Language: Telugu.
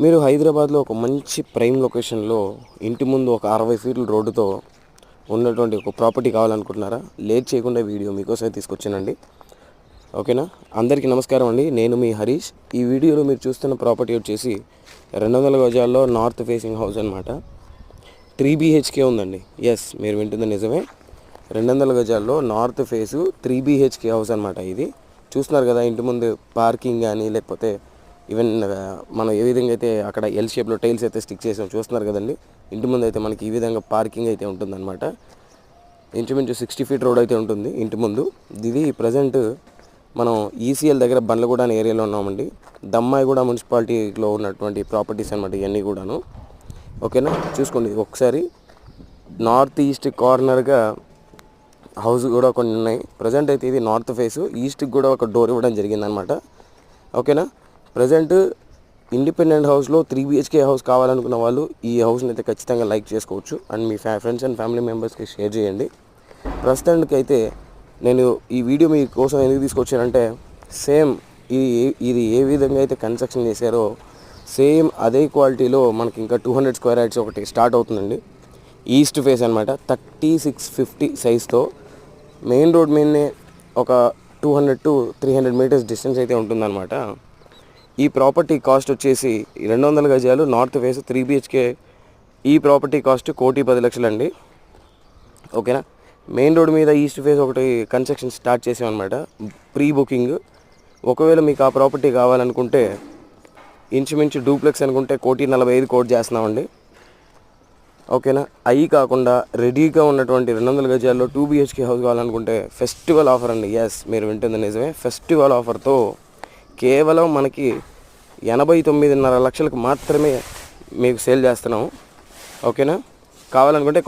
మీరు హైదరాబాద్లో ఒక మంచి ప్రైమ్ లొకేషన్లో ఇంటి ముందు ఒక 60 ఫీట్ల రోడ్డుతో ఉన్నటువంటి ఒక ప్రాపర్టీ కావాలనుకుంటున్నారా? లేట్ చేయకుండా వీడియో మీకోసమే తీసుకొచ్చానండి. ఓకేనా? అందరికీ నమస్కారం అండి. నేను మీ హరీష్. ఈ వీడియోలో మీరు చూస్తున్న ప్రాపర్టీ వచ్చేసి 200 గజాల్లో నార్త్ ఫేసింగ్ హౌస్ అనమాట. 3 BHK ఉందండి. ఎస్, మీరు వింటుంది నిజమే. 200 గజాల్లో నార్త్ ఫేసు 3 BHK హౌస్ అనమాట. ఇది చూస్తున్నారు కదా, ఇంటి ముందు పార్కింగ్ కానీ లేకపోతే ఈవెన్ మనం ఏ విధంగా అయితే అక్కడ ఎల్ షేప్లో టైల్స్ అయితే స్టిక్ చేసాం చూస్తున్నారు కదండి. ఇంటి ముందు అయితే మనకి ఈ విధంగా పార్కింగ్ అయితే ఉంటుందన్నమాట. ఇంచుమించు 60 ఫీట్ రోడ్ అయితే ఉంటుంది ఇంటి ముందు. ఇది ప్రజెంట్ మనం ఈసీఎల్ దగ్గర బండ్లగూడ అనే ఏరియాలో ఉన్నామండి. దమ్మాయిగూడ మున్సిపాలిటీలో ఉన్నటువంటి ప్రాపర్టీస్ అనమాట ఇవన్నీ కూడాను. ఓకేనా? చూసుకోండి ఒకసారి. నార్త్ ఈస్ట్ కార్నర్గా హౌస్ కూడా కొన్ని ఉన్నాయి. ప్రజెంట్ అయితే ఇది నార్త్ ఫేసు, ఈస్ట్కి కూడా ఒక డోర్ ఇవ్వడం జరిగిందనమాట. ఓకేనా? ప్రజెంట్ ఇండిపెండెంట్ హౌస్లో 3 BHK హౌస్ కావాలనుకున్న వాళ్ళు ఈ హౌస్ని అయితే ఖచ్చితంగా లైక్ చేసుకోవచ్చు and me friends and family మెంబర్స్కి షేర్ చేయండి. ప్రస్తుతానికి అయితే నేను ఈ వీడియో మీ కోసం ఎందుకు తీసుకొచ్చానంటే, సేమ్ ఇది ఏ విధంగా అయితే కన్స్ట్రక్షన్ చేశారో సేమ్ అదే క్వాలిటీలో మనకి ఇంకా 200 స్క్వేర్ యార్డ్స్ ఒకటి స్టార్ట్ అవుతుందండి. ఈస్ట్ ఫేస్ అనమాట. 3650 సైజ్తో మెయిన్ రోడ్ మీదనే ఒక 200 to 300 మీటర్స్ డిస్టెన్స్ అయితే ఉంటుందన్నమాట. ఈ ప్రాపర్టీ కాస్ట్ వచ్చేసి 200 గజాలు నార్త్ ఫేస్ 3 BHK. ఈ ప్రాపర్టీ కాస్ట్ 1,10,00,000 అండి. ఓకేనా? మెయిన్ రోడ్ మీద ఈస్ట్ ఫేస్ ఒకటి కన్స్ట్రక్షన్ స్టార్ట్ చేసామన్నమాట, ప్రీ బుకింగ్. ఒకవేళ మీకు ఆ ప్రాపర్టీ కావాలనుకుంటే ఇంచుమించు డూప్లెక్స్ అనుకుంటే 1,45,00,000 కోట్ చేస్తున్నామండి. ఓకేనా? అవి కాకుండా రెడీగా ఉన్నటువంటి 200 గజాల్లో 2 BHK హౌస్ కావాలనుకుంటే ఫెస్టివల్ ఆఫర్ అండి. ఎస్, మీరు వింటుంది నిజమే. ఫెస్టివల్ ఆఫర్తో కేవలం మనకి 89.5 లక్షలకు మాత్రమే మీకు సేల్ చేస్తున్నాము. ఓకేనా? కావాలనుకుంటే